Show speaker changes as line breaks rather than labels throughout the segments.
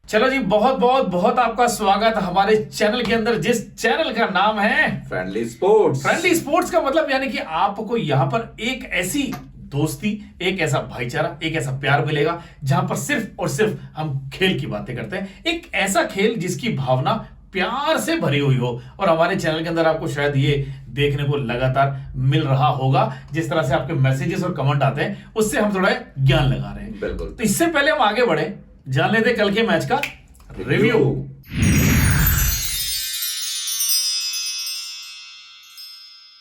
चलो जी, बहुत बहुत बहुत आपका स्वागत हमारे चैनल के अंदर, जिस चैनल का नाम है
फ्रेंडली स्पोर्ट्स।
फ्रेंडली स्पोर्ट्स का मतलब यानी कि आपको यहाँ पर एक ऐसी दोस्ती, एक ऐसा भाईचारा, एक ऐसा प्यार मिलेगा जहां पर सिर्फ और सिर्फ हम खेल की बातें करते हैं। एक ऐसा खेल जिसकी भावना प्यार से भरी हुई हो, और हमारे चैनल के अंदर आपको शायद ये देखने को लगातार मिल रहा होगा। जिस तरह से आपके मैसेजेस और कमेंट आते हैं, उससे हम थोड़ा ज्ञान लगा रहे हैं।
बिल्कुल।
तो इससे पहले हम आगे बढ़े, जान लेते कल के मैच का रिव्यू।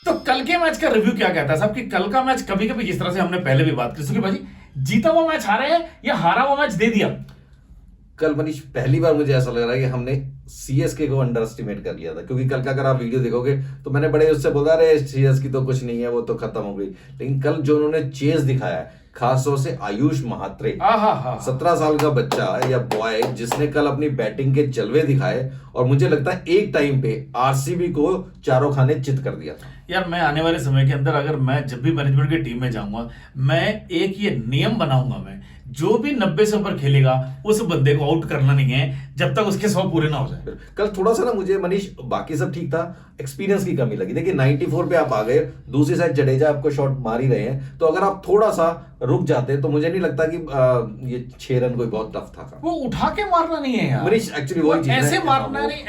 तो कल के मैच का रिव्यू क्या कहता है साहब कि कल का मैच कभी कभी, जिस तरह से हमने पहले भी बात की, सुखी भाजी, जीता हुआ मैच हारे हैं या हारा हुआ मैच दे दिया?
कल मनीष पहली बार मुझे ऐसा लग रहा है कि हमने सीएसके को अंडर एस्टिमेट कर लिया था, क्योंकि कल का अगर आप वीडियो देखोगे तो मैंने बड़े उससे बोला, अरे सीएसके तो कुछ नहीं है, वो तो खत्म हो गई। लेकिन कल जो उन्होंने चेज दिखाया है, खासतौर से आयुष महात्रे, 17 साल का बच्चा या बॉय, जिसने कल अपनी बैटिंग के जलवे दिखाए, और मुझे लगता है एक टाइम पे आरसीबी को चारों खाने चित कर दिया था।
यार मैं आने वाले समय के अंदर, अगर मैं जब भी मैनेजमेंट की टीम में जाऊंगा, मैं एक ये नियम बनाऊंगा, मैं जो भी 90 से ऊपर खेलेगा उस बंदे को आउट करना नहीं है जब तक उसके 100 पूरे ना हो जाए।
कल थोड़ा सा ना मुझे मनीष, बाकी सब ठीक था, एक्सपीरियंस की कमी लगी। देखिए 94 पे आप आ गए, दूसरी साइड जडेजा आपको शॉट मार ही रहे हैं, तो अगर आप थोड़ा सा रुक जाते तो मुझे नहीं लगता कि ये 6 रन कोई बहुत टफ था।
वो उठा के मारना नहीं है यार
मनीष, एक्चुअली वही चीज
ऐसे मारना नहीं,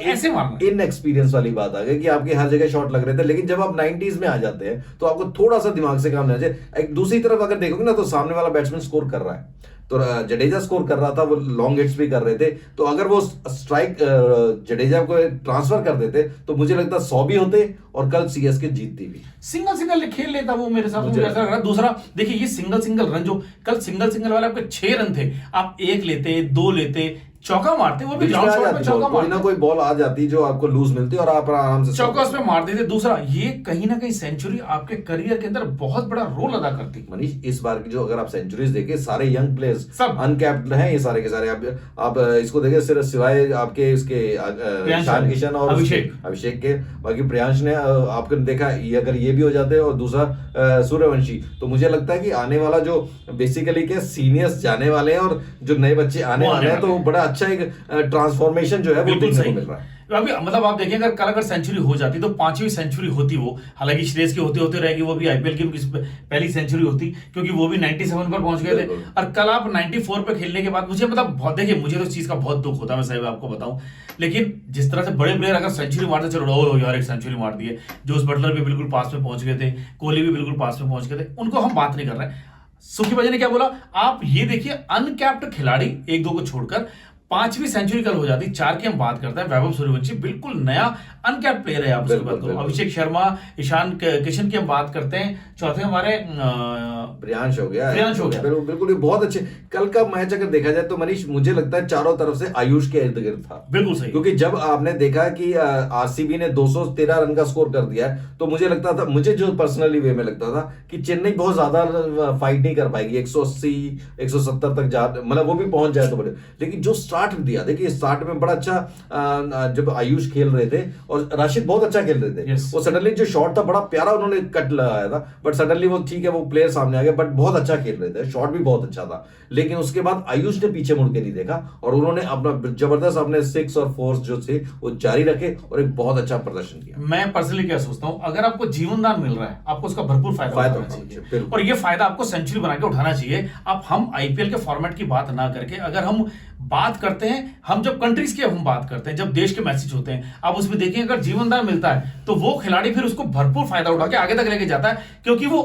ऐसे मारना।
इन एक्सपीरियंस वाली बात आ गई कि आपके हर जगह शॉट लग रहे थे, लेकिन जब आप 90s में आ जाते हैं तो आपको थोड़ा सा दिमाग से काम लेना चाहिए। एक दूसरी तरफ अगर देखोगे ना, तो सामने वाला बैट्समैन स्कोर कर रहा है, तो जडेजा स्कोर कर रहा था, वो लॉन्ग हिट्स भी कर रहे थे, तो अगर वो स्ट्राइक जडेजा को ट्रांसफर कर देते तो मुझे लगता 100 भी होते और कल सीएसके जीतती भी।
सिंगल खेल लेता वो, मेरे साथ मुझे ऐसा लग रहा। दूसरा देखिए, ये सिंगल रन जो कल सिंगल वाले आपके 6 रन थे, आप 1 लेते, 2 लेते, चौका मारते, वो भी ग्राउंड शॉट में चौका मारते,
कोई ना कोई बॉल आ जाती जो आपको लूज मिलती और आप आराम से
चौका उसमें मार देते। दूसरा, ये कहीं ना कहीं सेंचुरी आपके करियर के अंदर बहुत बड़ा रोल अदा करती।
मनीष, इस बार की जो अगर आप सेंचुरीज देखे, सारे यंग प्लेयर्स
सब
अनकैप्ड हैं, ये सारे के सारे। आप इसको देखे, सिर्फ सिवाय आपके इसके ईशान किशन और अभिषेक के, बाकी प्रियांश ने आपको देखा, ये अगर ये भी हो जाते और दूसरा सूर्यवंशी, तो मुझे लगता है कि आने वाला जो बेसिकली के सीनियर्स जाने वाले हैं और जो नए बच्चे आने वाले हैं, तो बड़ा अच्छा एक ट्रांसफॉर्मेशन जो है वो देखने को मिल रहा है।
अभी मतलब आप देखिए, अगर कल अगर सेंचुरी हो जाती तो 5वीं सेंचुरी होती वो, हालांकि श्रेयस की होते होते रहेगी, वो भी आईपीएल की पहली सेंचुरी होती, क्योंकि वो भी 97 पर पहुंच गए थे। और कल आप 94 पे खेलने के बाद, मुझे मतलब बहुत, देखिए मुझे तो इस चीज का बहुत दुख होता है, मैं साहब आपको बताऊं, लेकिन जिस तरह से बड़े प्लेयर अगर सेंचुरी मारते, चलो यार एक सेंचुरी मार दी है, जोस बटलर भी बिल्कुल पास में पहुंच गए थे, कोहली भी बिल्कुल पास में पहुंच गए थे, उनको हम बात नहीं कर रहे हैं। सुखी भाई ने क्या बोला, आप ये देखिए, अनकैप्ड खिलाड़ी 1-2 को छोड़कर 5वीं सेंचुरी कल हो जाती। 4 की हम बात करते हैं, वैभव सूर्यवंशी बिल्कुल नया अनकैप्ड प्लेयर है। आप उसकी बात करो, अभिषेक शर्मा, ईशान किशन की हम बात करते हैं, चौथे हमारे
प्रियांश हो गया।
बिल्कुल
बहुत अच्छे। कल का मैच अगर देखा जाए तो मनीष, मुझे लगता है चारों तरफ से आयुष के इर्द गिर्द था।
बिल्कुल सही,
क्योंकि जब आपने देखा कि आरसीबी ने 213 रन का स्कोर कर दिया है, तो मुझे लगता था, मुझे जो पर्सनली वे में लगता था कि चेन्नई बहुत ज्यादा फाइट नहीं कर पाएगी, 180 170 तक जा, मतलब वो भी पहुंच जाए तो बड़े। लेकिन जो स्टार्ट दिया, देखिए स्टार्ट में बड़ा अच्छा, जब आयुष खेल रहे थे और राशिद बहुत अच्छा खेल रहे थे, वो सडनली जो शॉट था बड़ा प्यारा, उन्होंने कट लगाया था, बट सडनली वो ठीक है, वो प्लेयर सामने आ गए, बट बहुत अच्छा खेल रहे थे, शॉट भी बहुत अच्छा था। लेकिन उसके बाद आयुष ने पीछे मुड़ के नहीं देखा और उन्होंने अपना जबरदस्त अपने 6 और 4 जो थे वो जारी रखे और एक बहुत अच्छा प्रदर्शन किया।
मैं पर्सनली क्या सोचता हूं, अगर आपको जीवन दान मिल रहा है, आपको उसका भरपूर फायदा उठाना चाहिए, और ये फायदा आपको सेंचुरी बना के उठाना चाहिए। अब हम आईपीएल के फॉर्मेट की बात ना करके, अगर हम बात करते हैं, हम जब कंट्रीज की हम बात करते हैं, जब देश के मैसेज होते हैं, आप उसमें देखिए, अगर जीवन दान मिलता है तो वो खिलाड़ी फिर उसको भरपूर फायदा उठा के आगे तक लेके जाता है। क्योंकि वो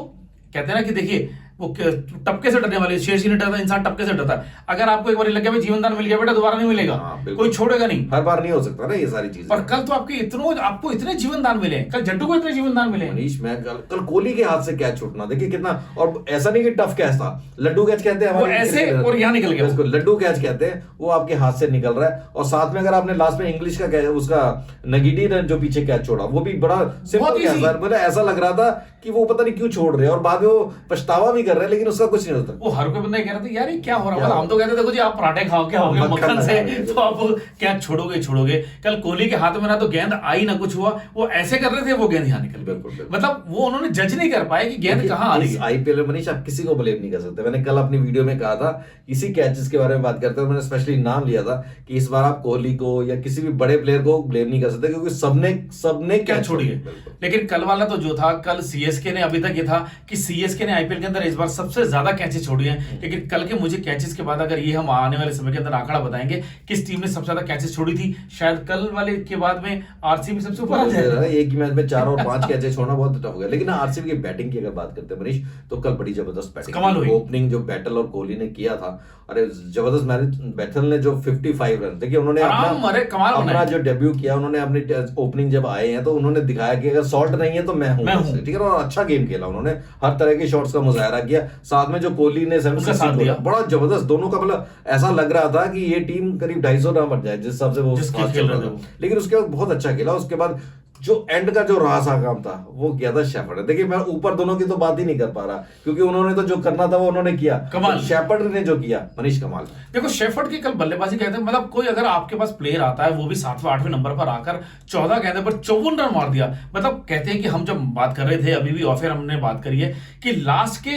कहते हैं ना कि देखिए, वो टपके से डरने वाले, शेर से नहीं डरता इंसान, टपके से डरता है। अगर आपको एक बार लग गया जीवन दान मिल गया बेटा, दोबारा नहीं मिलेगा, कोई छोड़ेगा नहीं,
हर बार नहीं हो सकता ना ये सारी चीजें।
और कल तो आपको इतने जीवन दान मिले, कल जट्टू को इतने जीवन दान मिले।
मनीष, मैं कल कोहली के हाथ से कैच छूटना, देखिए कितना, और ऐसा नहीं कि टफ कैच था, लड्डू कैच कहते हैं
ऐसे, और यहाँ निकल गया,
उसको लड्डू कैच कहते हैं, वो आपके हाथ से निकल रहा है। और साथ में अगर आपने लास्ट में इंग्लिश का उसका नगीडी ने जो पीछे कैच छोड़ा, वो भी बड़ा सिंपल कैच था, मतलब ऐसा लग रहा था कि वो पता नहीं क्यों छोड़ रहे हैं, और बाद में वो पछतावा भी कर रहे हैं लेकिन उसका कुछ नहीं होता।
वो हर कोई बंदा ये कह रहा था यार ये क्या हो रहा है,
क्या
मतलब हम तो कहते थे देखो जी आप पराठे खाओ क्या हो गया
मक्खन
मक्खन से,
लगा
तो आप क्या छोड़ोगे। कल कोहली के हाथ में ना तो गेंद आई ना कुछ हुआ, वो ऐसे कर रहे थे वो गेंद यहाँ निकल
बिल्कुल,
गई।
बिल्कुल।
मतलब वो उन्होंने जज नहीं कर पाए कि गेंद कहाँ आ रही
इस
है।
आईपीएल में मनीष आप किसी को ब्लेम नहीं कर सकते। मैंने कल अपनी वीडियो में कहा था इसी कैचेस के बारे में बात करते हुए मैंने स्पेशली नाम लिया था कि इस बार आप कोहली को या किसी भी बड़े प्लेयर को ब्लेम नहीं कर सकते क्योंकि सबने
क्या छोड़ी है। लेकिन कल वाला तो जो था, कल सीएसके ने, अभी तक ये था कि सीएसके ने आईपीएल के अंदर इस बार सबसे ज्यादा कैचेस छोड़ी हैं, लेकिन कल के मुझे कैचेस के बाद अगर ये हम आने वाले समय के अंदर आंकड़ा बताएंगे किस टीम ने सबसे ज्यादा कैचेस छोड़ी थी, शायद कल वाले के बाद में आरसीबी सबसे ऊपर आ जाए।
एक ही मैच में 4 और 5 कैचेस छोड़ना बहुत टफ हो गया। लेकिन आरसीबी की बैटिंग की अगर बात करते हैं मनीष तो कल बड़ी जबरदस्त बैटिंग,
कमाल हुई।
ओपनिंग जो बैटल और कोहली ने किया था, अरे जबरदस्त मैच। बैटल ने जो 55 रन, देखिए उन्होंने अपना जो डेब्यू किया, उन्होंने अपनी ओपनिंग जब आए हैं तो उन्होंने दिखाया कि अगर सॉल्ट नहीं है तो मैं हूं, ठीक है। और अच्छा गेम खेला उन्होंने, हर तरह के शॉट्स का मुजाहरा किया। साथ में जो कोहली ने बड़ा जबरदस्त, दोनों का मतलब ऐसा लग रहा था कि ये टीम करीब 250 रन बन जाए जिस हिसाब से वो खेल रहा था। लेकिन उसके बाद बहुत अच्छा खेला। उसके बाद जो एंड का जो रासा काम था वो किया था शेफर्ड ने। देखिए मैं ऊपर दोनों की तो बात ही नहीं कर पा रहा क्योंकि उन्होंने तो जो करना था वो उन्होंने किया, कमाल। शेफर्ड ने जो किया मनीष कमाल।
देखो शेफर्ड की कल बल्लेबाजी कहते हैं, मतलब कोई अगर आपके पास प्लेयर आता है वो भी 7वें 8वें नंबर पर आकर 14 गेंदों पर 54 रन मार दिया। मतलब कहते हैं कि हम जब बात कर रहे थे अभी भी ऑफर हमने बात करी है कि लास्ट के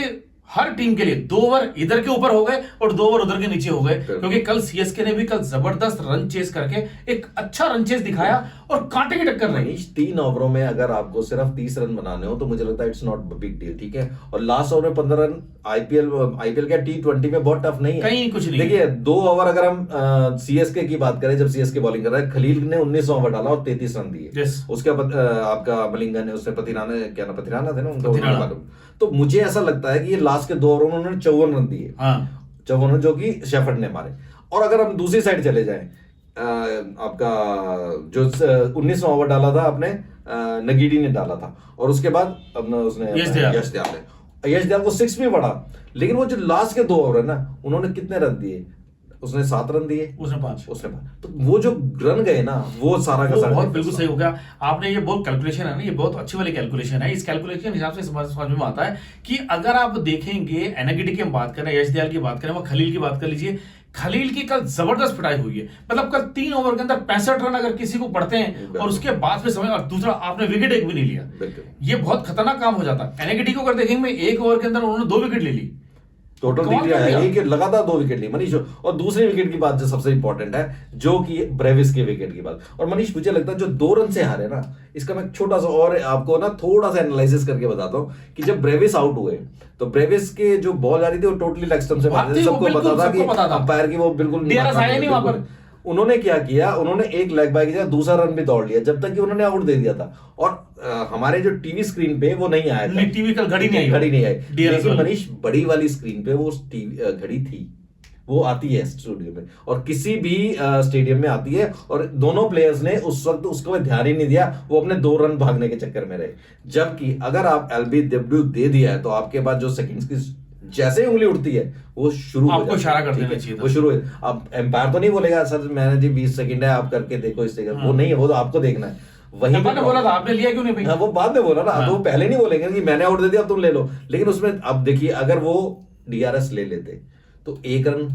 हर टीम के लिए 2 ओवर इधर के ऊपर हो गए और 2 ओवर उधर के नीचे हो गए, क्योंकि कल सीएसके ने भी कल जबरदस्त रन चेस करके एक अच्छा रन चेस दिखाया और कांटे की टक्कर रही।
3 ओवरों में अगर आपको सिर्फ 30 रन बनाने हो तो मुझे लगता है इट्स नॉट बिग डील, ठीक है। और लास्ट ओवर में 15 रन आईपीएल का T20 में बहुत टफ नहीं है,
कहीं कुछ नहीं।
देखिए 2 ओवर अगर हम सीएसके की बात करें, जब सीएसके बॉलिंग कर रहा है, खलील ने 19 ओवर डाला और 33 रन दिए। उसके बाद आपका मलिंगा ने, उसने पतिराना थे ना उनका, तो मुझे ऐसा लगता है कि ये लास्ट के 2 ओवरों में उन्होंने 54 रन दिए, 54 रन जो कि शेफर्ड ने मारे। और अगर हम दूसरी साइड चले जाएं, आपका जो 19 ओवर डाला था अपने नगीडी ने डाला था, और उसके बाद अपना उसने यश दयाल को 6 भी बढ़ा। लेकिन वो जो लास्ट के 2 ओवर है ना, उन्होंने कितने रन दिए? उसने 7 रन दिए, उसने 5। तो वो जो रन गए ना वो सारा का सारा
बहुत बिल्कुल सही हो गया। आपने ये बहुत कैलकुलेशन है ना, ये बहुत अच्छी वाली कैलकुलेशन है। इस कैलकुलेशन हिसाब से समझ में आता है कि अगर आप देखेंगे एनएगडी की हम बात करें, यश दयाल की बात करें, वो खलील की बात कर लीजिए, खलील की कल जबरदस्त पिटाई हुई है। मतलब कल 3 ओवर के अंदर 65 रन अगर किसी को पड़ते हैं और उसके बाद में समय, और दूसरा आपने विकेट एक भी नहीं लिया, ये बहुत खतरनाक काम हो जाता है। एनएगडी को अगर देखेंगे 1 ओवर के अंदर उन्होंने 2 विकेट ले ली,
टोटल एक लगातार 2 विकेट ली मनीष। और दूसरी विकेट की बात जो सबसे इंपॉर्टेंट है, जो कि ब्रेविस के विकेट की बात। और मनीष मुझे लगता है जो 2 रन से हारे ना, इसका मैं छोटा सा और आपको ना थोड़ा सा एनालिसिस करके बताता हूँ कि जब ब्रेविस आउट हुए तो ब्रेविस के जो बॉल आ रही थी वो टोटली लेग स्टंप से मार रही थी, सबको पता था कि अंपायर की वो बिल्कुल उन्होंने क्या किया, उन्होंने एक लेग बाय की जगह दूसरा रन भी दौड़ लिया जब तक कि उन्होंने आउट दे दिया था। और हमारे जो टीवी स्क्रीन पे वो नहीं आया था,
टीवी कल घड़ी नहीं आई।
लेकिन मनीष बड़ी वाली स्क्रीन पे वो घड़ी थी, वो आती है स्टूडियो में और किसी भी स्टेडियम में आती है। और दोनों प्लेयर्स ने उस वक्त उसको ध्यान ही नहीं दिया, वो अपने 2 रन भागने के चक्कर में रहे। जबकि अगर आप एलबीडब्ल्यू दे दिया है तो आपके पास जो सेकंड्स की जैसे ही उंगली उठती है वो शुरू
आपको इशारा कर देना चाहिए,
वो शुरू। अब एम्पायर तो नहीं बोलेगा सर मैंने जी 20 सेकंड है आप करके देखो इस जगह, वो नहीं है, वो तो आपको देखना है। वही
बोला था, आपने लिया क्यों नहीं भाई?
हाँ, वो बाद में बोला ना, वो पहले नहीं बोलेंगे कि मैंने आउट दे दिया अब तुम ले लो। लेकिन उसमें अब देखिए अगर वो डीआरएस ले लेते तो 1 रन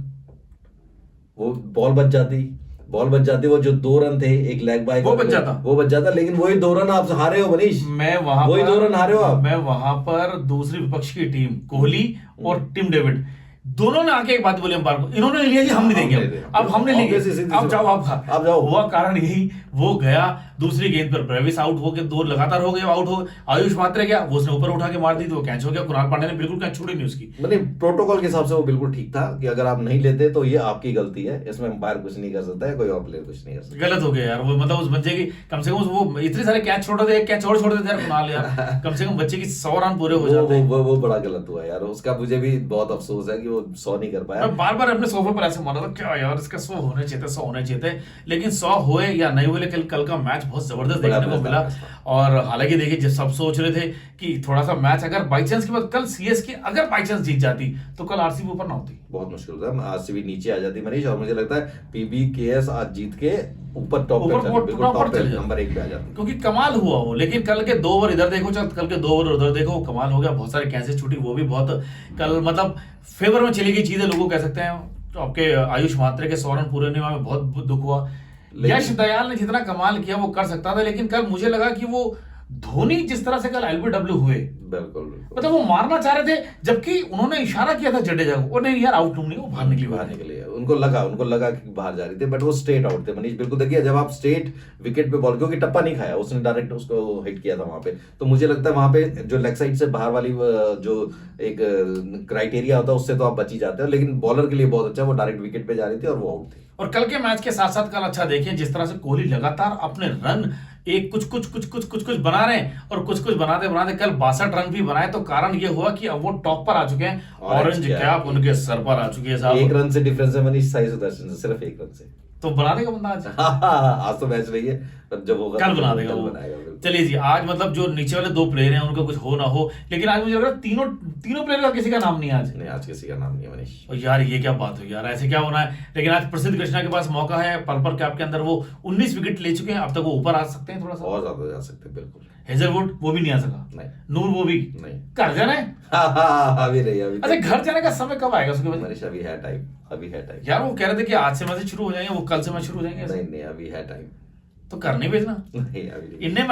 वो बॉल बच जाती, वो जो 2 रन थे एक लेग बाय वो बच जाता। लेकिन वही 2 रन आप हारे हो मनीष, वही 2 रन हारे हो आप।
मैं वहां पर दूसरी विपक्ष की टीम कोहली और टिम डेविड दोनों ने आके एक बात बोली अंपायर को, इन्होंने लिया जी हम नहीं देंगे, अब हमने लेंगे, अब जाओ आप जाओ। हुआ कारण यही, वो गया दूसरी गेंद पर ब्रेविस आउट हो गए, 2 लगातार हो गए आउट हो। आयुष मात्रे गया, वो उसने ऊपर उठा के मार दी तो वो कैच हो गया। कुणाल पांड्या ने बिल्कुल कैच छोड़ी नहीं उसकी।
मतलब प्रोटोकॉल के हिसाब से वो बिल्कुल ठीक था कि अगर आप नहीं लेते तो ये आपकी गलती है, इसमें अंपायर कुछ नहीं कर सकता है, कोई और प्लेयर कुछ नहीं कर सकता।
गलत हो गया यार वो, मतलब उस बच्चे की कम से कम वो इतने सारे कैच छोड़ दे, एक कैच और छोड़ देते यार कुणाल यार, कम से कम बच्चे की 100 रन पूरे हो जाते हैं।
वो बड़ा गलत हुआ यार, उसका मुझे भी बहुत अफसोस है कि वो 100 नहीं कर पाया।
मैं बार-बार अपने सोफे पर ऐसे माना था क्या यार इसका 100 होने चाहिए, 100 होने चाहिए, लेकिन 100 हुए या नहीं हुए, लेकिन कल का मैच बहुत जबरदस्त
बड़ा
देखने को
मजेदार
मिला।
मैच था।
और हालांकि देखिए, जब सब सोच रहे थे कि थोड़ा सा मैच अगर बाई चांस के बाद कल सीएसके अगर बाई चांस जीत जाती तो कल आरसीबी ऊपर ना होती।
बहुत मुश्किल होता, आरसीबी नीचे आ जाती मनीष, और मुझे लगता है पीबीकेएस आज जीत के ऊपर टॉप पे बिल्कुल टॉप पे नंबर 1 पे आ जाती।
क्योंकि कमाल हुआ वो, लेकिन कल के 2 ओवर इधर देखो, कल के 2 ओवर उधर देखो, वो कमाल हो गया। बहुत सारे कैसे छूटी, वो भी बहुत कल मतलब फेवर में चली गई चीजें, लोगों कह सकते हैं। तो आपके आयुष मात्रे के 100 रन पूरे नहीं हुआ, में बहुत दुख हुआ। यश दयाल ने जितना कमाल किया वो कर सकता था, लेकिन कल मुझे लगा कि वो धोनी जिस तरह से कल एलबीडब्ल्यू हुए,
बिल्कुल
मतलब वो मारना चाह रहे थे, जबकि उन्होंने इशारा किया था जडेजा को, नहीं यार आउट नहीं, वो बाहर निकली
बाहर निकले। उनको लगा कि बाहर जा रही थी, बट वो स्ट्रेट आउट थे मनीष। बिल्कुल देखिए, जब आप स्ट्रेट विकेट पे बॉल, क्योंकि टप्पा नहीं खाया उसने, डायरेक्ट उसको हिट किया था वहां पे, तो मुझे लगता है वहां पे जो लेग साइड से बाहर वाली जो एक क्राइटेरिया होता है उससे तो आप बच ही जाते हो, लेकिन बॉलर के लिए बहुत अच्छा, वो डायरेक्ट विकेट पे जा रही थी और वो आउट थी।
और कल के मैच के साथ साथ कल अच्छा देखिए जिस तरह से कोहली लगातार अपने रन एक कुछ बना रहे हैं, और कुछ बनाते कल 62 रन भी बनाए। तो कारण ये हुआ कि अब वो टॉप पर आ चुके हैं, ऑरेंज कैप उनके सर पर आ चुकी है साहब।
1 रन से डिफरेंस है मनीष साई सुदर्शन से, सिर्फ 1 रन से।
तो बना देगा बंदा आज।
आज तो मैच नहीं है, पर जब होगा
कल बना देगा वो। चलिए जी, आज मतलब जो नीचे वाले 2 प्लेयर हैं उनका कुछ हो ना हो, लेकिन आज मुझे लग रहा है तीनों प्लेयर का किसी का नाम नहीं है आज।
नहीं, आज किसी का नाम नहीं है मनीष।
और यार ये क्या बात हुई यार, ऐसे क्या होना है। लेकिन आज प्रसिद्ध कृष्णा के पास मौका है, पर्पल कैप के अंदर वो 19 विकेट ले चुके हैं, अब तक वो ऊपर आ सकते हैं थोड़ा सा
और ज्यादा जा सकते हैं, बिल्कुल।
हेजलवुड वो भी नहीं आ सका,
नहीं।
नूर वो भी
नहीं।
घर जाना है।
अभी नहीं, अभी
अच्छा, घर जाने का समय कब आएगा उसके बाद?
मनीष अभी है टाइम, अभी है टाइम
यार वो कह रहे थे कि आज से मैच शुरू हो जाएंगे, वो कल से मैच शुरू हो जाएंगे।
नहीं, अभी है टाइम।
तो कर नहीं भेजना।
नहीं, अभी नहीं।
इन्ने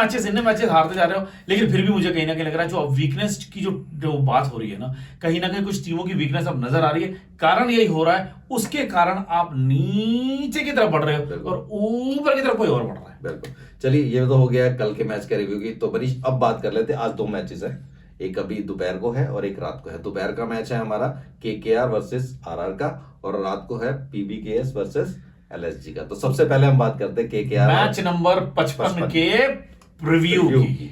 मैचेस हारते जा रहे हो, लेकिन फिर भी मुझे कहीं ना कहीं लग रहा है जो वीकनेस की जो बात हो रही है ना, कहीं ना कहीं कुछ टीमों की वीकनेस अब नजर आ रही है। कारण यही हो रहा है, उसके कारण आप नीचे की तरफ बढ़ रहे हो और ऊपर की तरफ कोई और बढ़ रहा है।
बिल्कुल। चलिए, ये तो हो गया कल के मैच का रिव्यू की। तो मनीष अब बात कर लेते हैं, आज 2 मैचेस है, एक अभी दोपहर को है और एक रात को है। दोपहर का मैच है हमारा केकेआर वर्सेस आरआर का, और रात को है पीबीकेएस वर्सेस एलएसजी का। तो सबसे पहले हम बात करते हैं केकेआर
मैच नंबर 55 के प्रीव्यू की।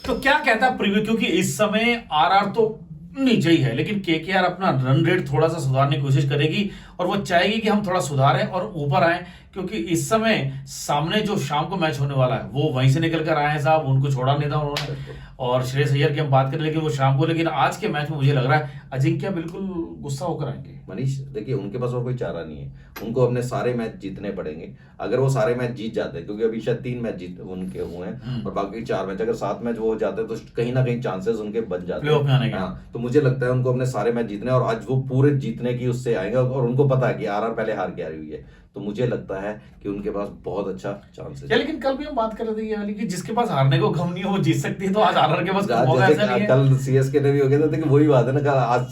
तो क्या कहता है प्रीव्यू, क्योंकि इस समय आरआर तो नीचे ही है, लेकिन केकेआर अपना रन रेट थोड़ा सा सुधारने की कोशिश करेगी, और वो चाहेगी कि हम थोड़ा सुधारें और ऊपर आए, क्योंकि इस समय सामने जो शाम को मैच होने वाला है वो वहीं से निकल कर आए हैं साहब, उनको छोड़ा नहीं था उन्होंने। और श्रेयस अय्यर की हम बात करें, लेकिन वो शाम को, लेकिन आज के मैच में मुझे लग रहा है अजिंक्य बिल्कुल गुस्सा होकर आएंगे।
मनीष देखिए, उनके पास और कोई चारा नहीं है, उनको अपने सारे मैच जीतने पड़ेंगे। अगर वो सारे मैच जीत जाते हैं, क्योंकि अभी शायद 3 मैच जीत उनके हुए हैं और बाकी 4 मैच, अगर 7 मैच वो हो जाते हैं तो कहीं ना कहीं चांसेस उनके बन जाते हैं। हाँ, तो मुझे लगता है उनको अपने सारे मैच जीतने, और आज वो पूरे जीतने की उससे आएंगे, और उनको पता है कि आरआर पहले हार के आ रही हुई है, तो मुझे लगता है कि उनके पास बहुत अच्छा चांसेस है।
लेकिन कल भी हम बात कर रहे थे ये वाली कि जिसके पास हारने को गम नहीं हो वो जीत सकती है, तो आज आरआर के पास ऐसा नहीं है।
कल सीएसके ने भी हो गया था, वही बात है ना,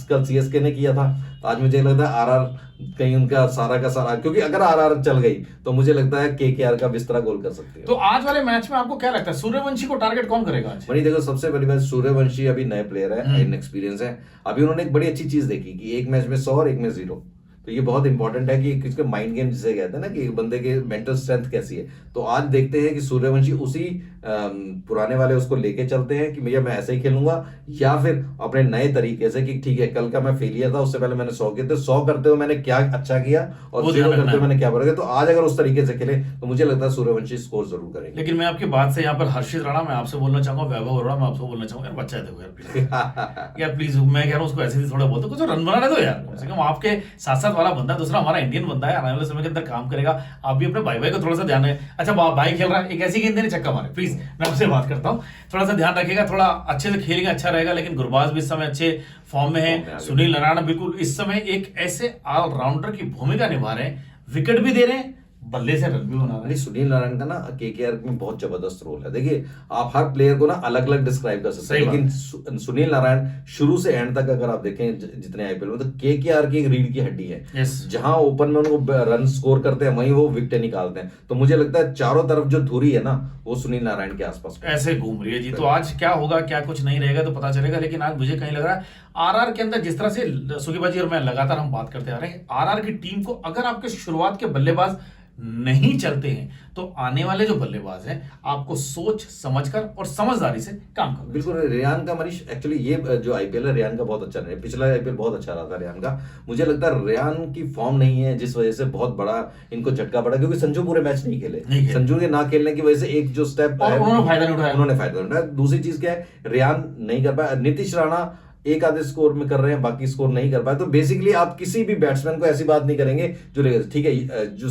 कल सीएसके ने किया था, तो आज मुझे लगता है आरआर कहीं उनका सारा का सारा, क्योंकि अगर आरआर चल गई तो मुझे लगता है केकेआर का बिस्तरा गोल कर सकती है।
तो आज वाले मैच में आपको क्या लगता है, सूर्यवंशी को टारगेट कौन करेगा आज?
बड़ी देखो, सबसे पहली बात, सूर्यवंशी अभी नए प्लेयर है, इनएक्सपीरियंस है। अभी उन्होंने एक बड़ी अच्छी चीज देखी कि एक मैच में 100 और एक में 0, तो ये बहुत इंपॉर्टेंट है कि किसके माइंड गेम जिसे कहते हैं ना, कि बंदे के मेंटल स्ट्रेंथ कैसी है। तो आज देखते हैं कि सूर्यवंशी उसी पुराने वाले उसको लेके चलते हैं कि भैया मैं ऐसे ही खेलूंगा, या फिर अपने नए तरीके से कि ठीक है कल का मैं फेलियर था, उससे पहले मैंने 100 किए थे, 100 करते हुए मैंने क्या अच्छा किया और 0 करते हुए मैंने क्या बढ़ गया। तो आज अगर उस तरीके से खेले तो मुझे लगता है सूर्यवंशी स्कोर जरूर करेंगे।
लेकिन मैं आपकी बात से यहाँ पर हर्षित राणा मैं आपसे बोलना चाहूंगा, वैभव अरोड़ा मैं आपसे बोलना चाहूंगा, यार बच्चा है देखो यार यार प्लीज, मैं कह रहा हूँ उसको ऐसे ही थोड़ा बहुत कुछ रन बनाने दो यार, कम से कम आपके साथ साथ वाला बंदा, दूसरा हमारा इंडियन बंदा है, आने वाले समय के अंदर काम करेगा। आप भी अपने भाई को थोड़ा सा ध्यान है। अच्छा भाई खेल रहा है, एक ऐसी गेंद नहीं छक्का मारे, प्लीज मैं आपसे बात करता हूँ, थोड़ा सा ध्यान रखिएगा, थोड़ा अच्छे से खेलेंगे अच्छा रहेगा। लेकिन गुरबाज भी इस समय अच्छे फॉर्म में है, सुनील नारायण बिल्कुल इस समय एक ऐसे ऑलराउंडर की भूमिका निभा रहे हैं, विकेट भी दे रहे हैं, बल्ले से रन भी बना रहे हैं।
सुनील नारायण का ना केकेआर में बहुत जबरदस्त रोल है। देखिए, आप हर प्लेयर को ना अलग अलग डिस्क्राइब कर सकते हैं, लेकिन सुनील नारायण शुरू से एंड तक अगर आप देखें जितने आईपीएल में, तो केकेआर की एक रीढ़ की हड्डी है। जहां ओपन में उनको रन स्कोर करते हैं वहीं वो विकेट निकालते हैं। तो मुझे लगता है चारों तरफ जो धुरी है ना, वो सुनील नारायण के आसपास
ऐसे घूम रही है जी। तो आज क्या होगा क्या कुछ नहीं रहेगा तो पता चलेगा, लेकिन आज मुझे कहीं लग रहा है आरआर के अंदर जिस तरह से सुखीबाजी और मैं लगातार हम बात करते आ रहे हैं, आरआर की टीम को अगर आपके शुरुआत के बल्लेबाज नहीं चलते हैं तो आने वाले जो बल्लेबाज हैं आपको सोच समझकर और समझदारी से काम करना
बिल्कुल। रेयान का मनीष एक्चुअली ये जो आईपीएल है रेयान का बहुत अच्छा रहा है, पिछला आईपीएल बहुत अच्छा रहा था रेयान का। मुझे लगता है रेयान की फॉर्म नहीं है जिस वजह से बहुत बड़ा इनको झटका पड़ा, क्योंकि संजू पूरे मैच नहीं खेले। संजू के ना खेलने की वजह से एक जो स्टेप
और उन्होंने फायदा नहीं उठाया।
उन्होंने फायदा नहीं उठाया। दूसरी चीज क्या है, रेयान नहीं कर पाया। नीतीश राणा एक आधे स्कोर में कर रहे हैं, बाकी स्कोर नहीं कर पाए। तो बेसिकली आप किसी भी बैट्समैन को ऐसी बात नहीं करेंगे जो लेगा, ठीक है जो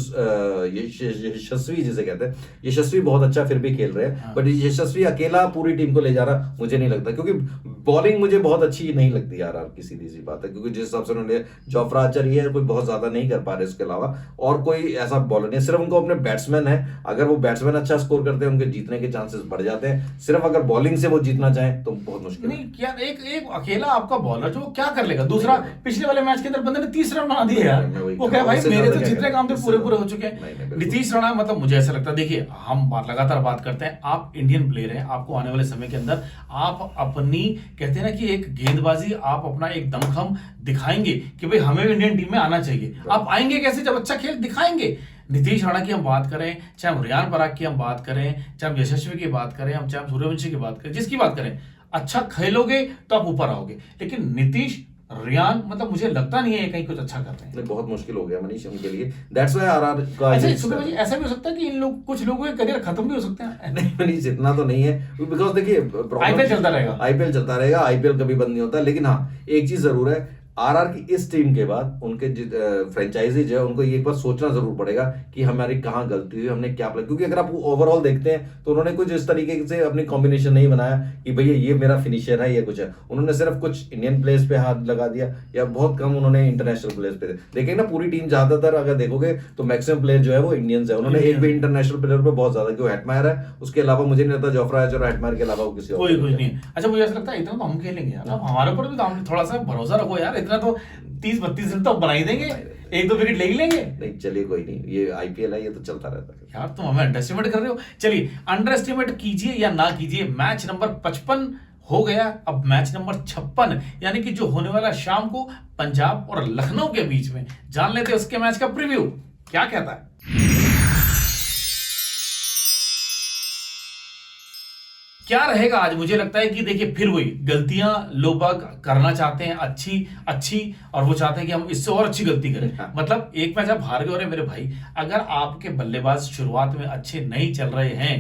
यशस्वी जिसे कहते हैं, यशस्वी बहुत अच्छा फिर भी खेल रहे हैं, बट यशस्वी अकेला पूरी टीम को ले जा रहा मुझे नहीं लगता, क्योंकि बॉलिंग मुझे बहुत अच्छी नहीं लगती यार की सीधी सी बात है, क्योंकि जिस हिसाब से उन्होंने जोफ्रा आर्चर है कोई बहुत ज्यादा नहीं कर पा रहे, इसके अलावा और कोई ऐसा बॉलर नहीं। सिर्फ उनको अपने बैट्समैन है, अगर वो बैट्समैन अच्छा स्कोर करते हैं उनके जीतने के चांसेस बढ़ जाते हैं। सिर्फ अगर बॉलिंग से वो जीतना चाहें तो बहुत मुश्किल
नहीं। क्या एक अकेला आपका बॉलर जो क्या कर लेगा? दूसरा पिछले वाले मैच के अंदर बंदे ने 30 रन बना दिए यार, वो क्या भाई मेरे तो जितने काम थे पूरे पूरे हो चुके हैं। नीतीश राणा मतलब मुझे ऐसा लगता है, देखिए हम लगातार बात करते हैं, आप इंडियन प्लेयर हैं, आपको आने वाले समय के अंदर आप अपनी कहते हैं ना कि एक गेंदबाजी, आप अपना एक दमखम दिखाएंगे कि भाई हमें इंडियन टीम में आना चाहिए। आप आएंगे कैसे? जब अच्छा खेल दिखाएंगे। नीतीश राणा की हम बात करें, चाहे हम रियान पराग की हम बात करें, चाहे हम यशस्वी की बात करें, हम चाहे हम सूर्यवंशी की बात करें, जिसकी बात करें, अच्छा खेलोगे तो आप ऊपर आओगे। लेकिन नीतीश रियान मतलब मुझे लगता नहीं है कहीं कुछ अच्छा कर रहे हैं।
बहुत मुश्किल हो गया मनीष उनके लिए, दैट्स व्हाई आरआर का।
अच्छा सुबह जी, ऐसा भी हो सकता है कि इन लोग कुछ लोगों के करियर खत्म भी हो सकते हैं।
नहीं मनीष इतना तो नहीं है, बिकॉज देखिए
आईपीएल चलता रहेगा,
आईपीएल चलता रहेगा, आईपीएल कभी बंद नहीं होता। लेकिन हाँ एक चीज जरूर है, आरआर की इस टीम के बाद उनके फ्रेंचाइजीज है उनको एक बार सोचना जरूर पड़ेगा कि हमारी कहाँ गलती हुई, हमने क्या प्लान। क्योंकि अगर आप ओवरऑल देखते हैं तो उन्होंने कुछ इस तरीके से अपनी कॉम्बिनेशन नहीं बनाया कि भैया ये मेरा फिनिशर है, ये कुछ है। उन्होंने सिर्फ कुछ इंडियन प्लेयर्स पे हाथ लगा दिया या बहुत कम उन्होंने इंटरनेशनल प्लेयर्स पे। देखेंगे ना पूरी टीम ज्यादातर अगर देखोगे तो मैक्सिमम प्लेयर जो है वो इंडियंस है। उन्होंने एक भी इंटरनेशनल प्लेयर पे बहुत ज्यादा, क्यों हेटमायर है, उसके अलावा मुझे नहीं लगता जोफ्रा आर्चर और हेटमायर के अलावा वो किसी
कोई कुछ नहीं है। अच्छा मुझे ऐसा लगता है इतना तो हम खेलेंगे यार, अब हमारे ऊपर भी तो हम थोड़ा सा भरोसा रखो यार, इतना तो 30-32 दिन तो बना ही देंगे, एक दो विकेट ले ही लेंगे।
नहीं चलिए कोई नहीं, ये आईपीएल है, ये तो चलता रहता है
यार तुम हमें अंडर एस्टिमेट कर रहे हो। चलिए अंडर एस्टिमेट कीजिए या ना कीजिए, मैच नंबर 55 हो गया, अब मैच नंबर 56 यानी कि जो होने वाला शाम को पंजाब और लखनऊ के बीच में, जान लेते हैं उसके मैच का प्रीव्यू क्या कहता है। क्या रहेगा आज? मुझे लगता है कि देखिए फिर वही गलतियां लोग करना चाहते हैं अच्छी और वो चाहते हैं कि हम इससे और अच्छी गलती करें। मतलब एक मैच आप हार गए, और मेरे भाई अगर आपके बल्लेबाज शुरुआत में अच्छे नहीं चल रहे हैं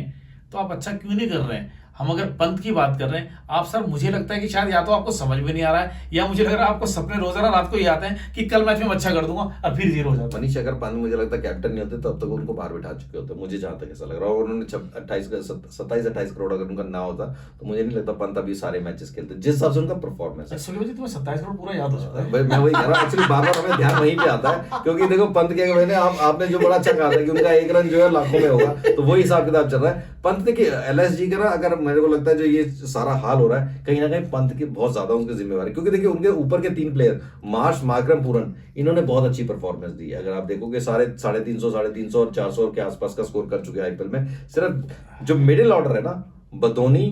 तो आप अच्छा क्यों नहीं कर रहे हैं? हम अगर पंत की बात कर रहे हैं, आप सर मुझे लगता है कि शायद या तो आपको समझ में नहीं आ रहा है, या मुझे लग रहा है आपको सपने रोजाना रात को ये आते हैं कि कल मैच में अच्छा कर दूंगा और फिर 0 हो जाता है।
मनीष अगर पंत मुझे लगता है कैप्टन नहीं होते तब तक उनको बाहर बिठा चुके होते, मुझे जहां तक ऐसा लग रहा है। और उन्होंने 27-28 करोड़ अगर उनका ना होता तो मुझे नहीं लगता पंत अभी सारे मैचेस खेलते, जिस हिसाब से उनका परफॉर्मेंस है।
तुम्हें 27 करोड़ पूरा याद हो चुका है।
मैं वही कह रहा हूँ, एक्चुअली बार बार हमें ध्यान वहीं पे आता है, क्योंकि देखो पंत के मैंने आपने जो बड़ा अच्छा कहा था कि उनका 1 रन जो है लाखों में होगा, तो वही हिसाब किताब चल रहा है। पंत देखिए एलएसजी का ना, अगर मेरे को लगता है जो ये सारा हाल हो रहा है कहीं ना कहीं पंत की बहुत ज्यादा उनकी जिम्मेवारी, क्योंकि देखिए उनके ऊपर के 3 प्लेयर मार्श, मार्करम, पूरन, इन्होंने बहुत अच्छी परफॉर्मेंस दी है। अगर आप देखोगे 350 और 400 के आसपास का स्कोर कर चुके हैं आईपीएल में। सिर्फ जो मिडिल ऑर्डर है ना, बदोनी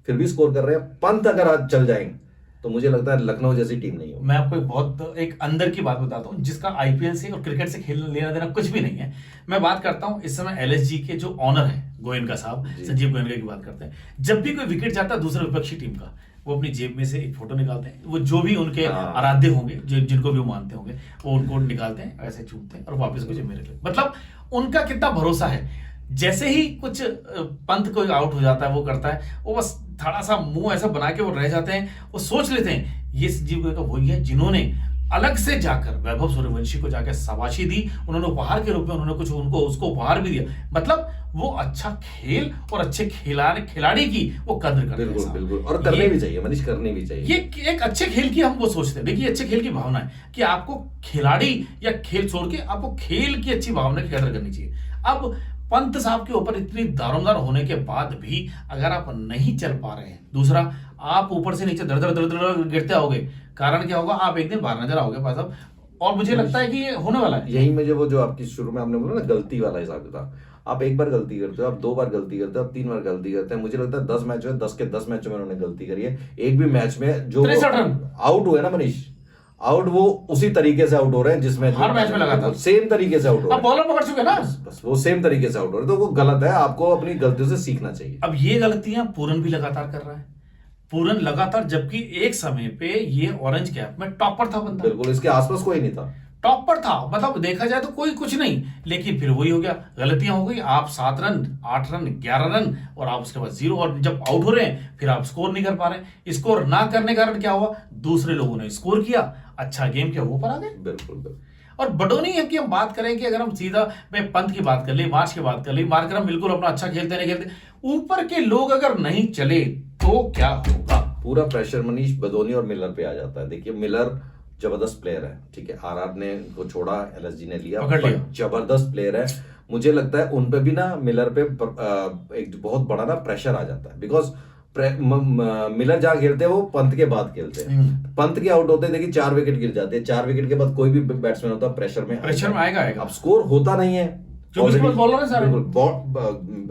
फिर भी स्कोर कर रहे हैं। पंत अगर आज चल जाएंगे तो मुझे लगता है लखनऊ जैसी टीम नहीं हो।
मैं आपको एक अंदर की बात बताता हूं, जिसका आईपीएल से और क्रिकेट से खेलना लेना देना कुछ भी नहीं है। मैं बात करता हूं इस समय एलएसजी के जो ऑनर है गोयनका साहब, संजीव गोयनका की बात करते हैं। जब भी कोई विकेट जाता है दूसरे विपक्षी टीम का, वो अपनी जेब में से एक फोटो निकालते हैं, वो जो भी उनके आराध्य होंगे, जिनको भी वो मानते होंगे, वो उनको निकालते हैं, ऐसे चूमते हैं और वापस को मेरे लिए। मतलब उनका कितना भरोसा है। जैसे ही कुछ पंत कोई आउट हो जाता है, वो करता है, वो बस थोड़ा सा मुंह ऐसा बना के वो रह जाते हैं, वो सोच लेते हैं ये संजीव गोयनका वही है जिन्होंने अलग से जाकर वैभव सूर्यवंशी को जाकर शाबाशी दी, उन्होंने उपहार के रूप में उन्होंने कुछ उसको उपहार भी दिया। मतलब वो अच्छा खेल और अच्छे खिलाड़ी की वो कद्र करते हैं।
बिल्कुल बिल्कुल, और करने भी चाहिए मनीष, करने भी चाहिए।
ये एक अच्छे खेल की हम वो सोचते हैं। देखिए अच्छे खेल की भावना है कि आपको खिलाड़ी या खेल छोड़ के आपको खेल की अच्छी भावना की कदर करनी चाहिए। अब पंत साहब के ऊपर इतनी दारोमदार होने के बाद भी अगर आप नहीं चल पा रहे हैं, दूसरा आप ऊपर से नीचे दर दर गिरते आओगे, कारण क्या होगा? आप एक दिन बाहर नजर आओगे भाई साहब। और मुझे लगता है कि ये होने वाला है।
यही मुझे वो जो आपकी शुरू में आपने बोला ना गलती वाला हिसाब था, आप एक बार गलती करते हो, आप 2 बार गलती करते हो, आप 3 बार गलती करते हैं। मुझे लगता है 10 मैच में 10 के 10 मैचों में उन्होंने गलती करी है। एक भी मैच में जो आउट हुए ना मनीष, आउट वो उसी तरीके से आउट हो रहे हैं जिसमें
हर मैच में लगातार
सेम तरीके से आउट हो रहे
अब बॉलर पकड़ चुके हैं ना।
बस वो सेम तरीके से आउट हो रहे हैं, तो वो गलत है, आपको अपनी गलतियों से सीखना चाहिए।
अब ये गलतियां पूरन भी लगातार कर रहा है, पूरन लगातार, जबकि एक समय पे ये ऑरेंज कैप में टॉपर था बंदा,
बिल्कुल इसके आसपास कोई नहीं था,
टॉपर था, मतलब देखा जाए तो कोई कुछ नहीं, लेकिन फिर वही हो गया, गलतियां हो गई, आप 7 रन 8 रन 11 रन और आप उसके बाद 0, और जब आउट हो रहे हैं फिर आप स्कोर नहीं कर पा रहे। स्कोर ना करने के कारण क्या हुआ, दूसरे लोगों ने स्कोर किया, अच्छा गेम किया, वो पर आ गए।
बिल्कुल बिल्कुल।
और बडोनी की हम बात करें कि अगर हम सीधा मैं पंत की बात कर ले, मार्च की बात कर ले, मार्करम बिल्कुल अपना अच्छा खेलते नहीं खेलते, ऊपर के लोग अगर नहीं चले तो क्या होगा।
पूरा प्रेशर मनीष बदोनी और मिलर पे आ जाता है। देखिए मिलर जबरदस्त प्लेयर है, ठीक है, आरआर ने को छोड़ा, एलएसजी ने लिया,
पकड़ लिया,
जबरदस्त प्लेयर है। मुझे लगता है उन पे भी ना मिलर पे एक बहुत बड़ा ना प्रेशर आ जाता है, बिकॉज मिलर जहाँ खेलते हैं वो पंत के बाद खेलते हैं, पंत के आउट होते हैं, देखिए 4 विकेट गिर जाते हैं, 4 विकेट के बाद कोई भी बैट्समैन होता है प्रेशर में
आएगा।
अब स्कोर होता नहीं है,
बॉलर है सारे,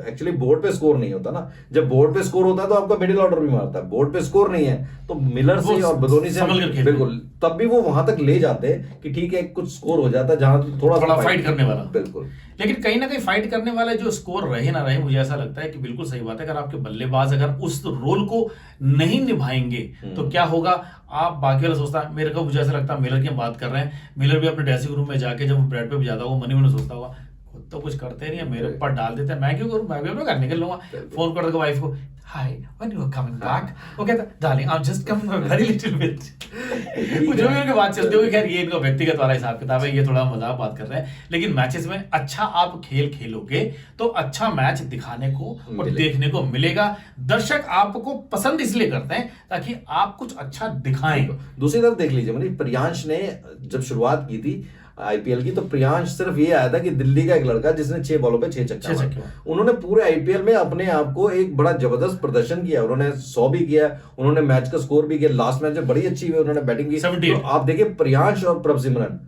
एक्चुअली बोर्ड पे स्कोर नहीं होता ना, जब बोर्ड पे स्कोर होता है तो आपका मिडिल ऑर्डर भी मारता है, बोर्ड पे स्कोर नहीं है तो मिलर से और बदोनी से बिल्कुल, तब भी वो वहां तक ले जाते हैं कि ठीक है कुछ स्कोर हो जाता है जहां थोड़ा
फाइट करने वाला,
बिल्कुल।
लेकिन कहीं ना कहीं फाइट करने वाले जो स्कोर रहे ना रहे, मुझे ऐसा लगता है कि बिल्कुल सही बात है, अगर आपके बल्लेबाज अगर उस रोल को नहीं निभाएंगे तो क्या होगा, आप बाकी वाला सोचता है, मेरे को मुझे ऐसा लगता है मिलर की हम बात कर रहे हैं, मिलर भी अपने ड्रेसिंग रूम में जाके जब ब्रेड पे भी जाता होगा, मनी में सोचता होगा खुद तो कुछ करते नहीं है, मेरे ऊपर डाल देते हैं, मैं क्यों करूं, मैं भी अपना घर निकल लूंगा, फोन कर देगा वाइफ को, hi when you are coming back, वो कहता darling I am just coming very little bit, जो भी उनकी बात चलती होगी। खैर ये इनका व्यक्तिगत वाला हिसाब किताब है, ये थोड़ा मजाक बात कर रहे हैं, लेकिन मैचेस में अच्छा आप खेल खेलोगे तो अच्छा मैच दिखाने को और देखने को मिलेगा। दर्शक आपको पसंद इसलिए करते हैं ताकि आप कुछ अच्छा दिखाएं।
दूसरी तरफ देख लीजिए मतलब प्रियांश ने जब शुरुआत की थी आईपीएल की, तो प्रियांश सिर्फ ये आया था कि दिल्ली का एक लड़का जिसने 6 बॉलों पे 6 छक्के मारे, उन्होंने पूरे आईपीएल में अपने आप को एक बड़ा जबरदस्त प्रदर्शन किया, उन्होंने 100 भी किया, उन्होंने मैच का स्कोर भी किया, लास्ट मैच में बड़ी अच्छी हुई, उन्होंने बैटिंग की। तो आप देखिए प्रियांश और प्रभ सिमरन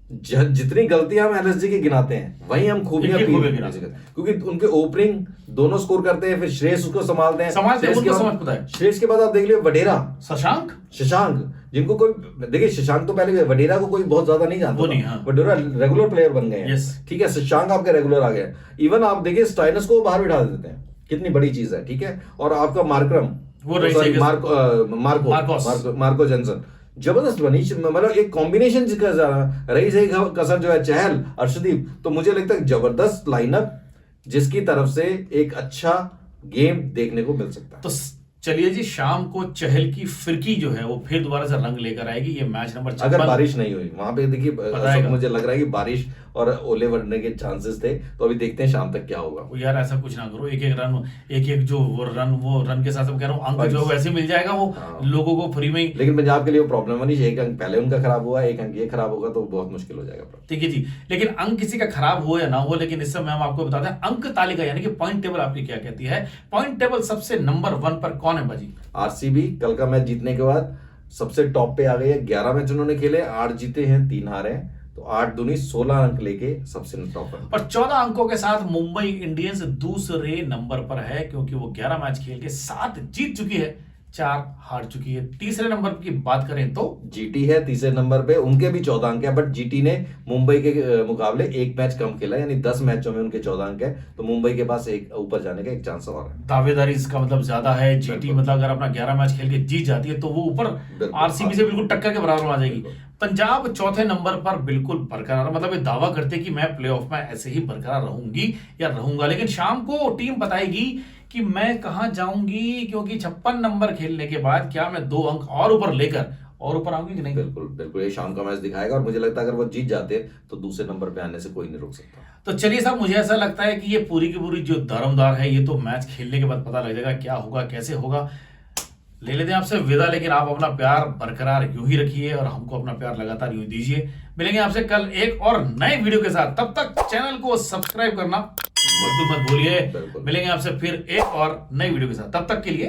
जितनी गलतियां हम एलएसजी की गिनाते हैं वहीं हम खूबियां क्योंकि उनके ओपनिंग दोनों स्कोर करते हैं, फिर श्रेयस उसको संभालते हैं, श्रेयस के बाद आप देख लियो वडेरा, शशांक जिनको कोई देखिए, शशांक तो पहले वडेरा को कोई बहुत ज्यादा नहीं जानता, वडेरा रेगुलर प्लेयर बन गए हैं, ठीक है, शशांक आपके रेगुलर आ गए, इवन आप देखिए स्टाइनस को बाहर बिठा देते हैं, कितनी बड़ी चीज है, ठीक है, और आपका मार्करम मार्को जेंसन जबरदस्त बनी, मतलब एक कॉम्बिनेशन जिसका रही सही कसर जो है चहल अर्शदीप, तो मुझे लगता है जबरदस्त लाइनअप जिसकी तरफ से एक अच्छा गेम देखने को मिल सकता है।
तो चलिए जी, शाम को चहल की फिरकी जो है वो फिर दोबारा से रंग लेकर आएगी, ये मैच नंबर 56।
अगर बारिश नहीं हुई वहां पे देखिए, मुझे लग रहा है कि बारिश और ओले बढ़ने के चांसेस थे, तो अभी देखते हैं शाम तक क्या होगा।
यार ऐसा कुछ ना करो, एक एक जो रन के साथ कह रहा हूँ अंक जो वैसे मिल जाएगा वो लोगों को फ्री में ही।
लेकिन पंजाब के लिए वो प्रॉब्लम नहीं, एक अंक पहले उनका खराब हुआ, एक अंक ये खराब होगा तो बहुत मुश्किल हो जाएगा।
ठीक है जी, लेकिन अंक किसी का खराब हो या ना हो, लेकिन इस समय हम आपको बताते हैं अंक तालिका यानी कि पॉइंट टेबल आपकी क्या कहती है। पॉइंट टेबल सबसे नंबर 1 पर कौन है बाजी?
आरसीबी कल का मैच जीतने के बाद सबसे टॉप पे आ गई है, 11 मैच उन्होंने खेले, 8 जीते हैं 3 हारे हैं, तो 8 दूनी 16 अंक लेके सबसे टॉप पर,
और 14 अंकों के साथ मुंबई इंडियंस दूसरे नंबर पर है, क्योंकि वो 11 मैच खेल के 7 जीत चुकी है, 4 हार चुकी है। तीसरे नंबर की बात करें तो
जीटी है तीसरे नंबर पे, उनके भी 14 अंक है, बट जीटी ने मुंबई के मुकाबले 1 मैच कम खेला, यानी 10 मैचों में उनके 14 अंक है, तो मुंबई के पास एक ऊपर जाने का एक चांस और है।
दावेदारी इसका मतलब ज्यादा है, जीटी मतलब अगर अपना 11 मैच खेल के जीत जाती है तो वो ऊपर आरसीबी से बिल्कुल टक्कर के बराबर आ जाएगी। पंजाब चौथे नंबर पर बिल्कुल बरकरार, मतलब ये दावा करते कि मैं प्लेऑफ में ऐसे ही बरकरार रहूंगी या रहूंगा, लेकिन शाम को टीम बताएगी कि मैं कहां जाऊंगी, क्योंकि 56 नंबर खेलने के बाद क्या मैं 2 अंक और ऊपर लेकर और ऊपर आऊंगी कि नहीं?
बिल्कुल बिल्कुल, ये शाम का मैच दिखाएगा, और मुझे लगता है अगर वो जीत जाते तो दूसरे नंबर पे आने से कोई नहीं रोक सकता।
तो चलिए साहब, मुझे ऐसा लगता है कि ये पूरी की पूरी जो दारोमदार है, ये तो मैच खेलने के बाद पता लग जाएगा क्या होगा कैसे होगा। ले लेते हैं आपसे विदा, लेकिन आप अपना प्यार बरकरार यूं ही रखिए और हमको अपना प्यार लगातार यूं दीजिए। मिलेंगे आपसे कल एक और नए वीडियो के साथ, तब तक चैनल को सब्सक्राइब करना मत भूलिए। मिलेंगे आपसे फिर एक और नई वीडियो के साथ, तब तक के लिए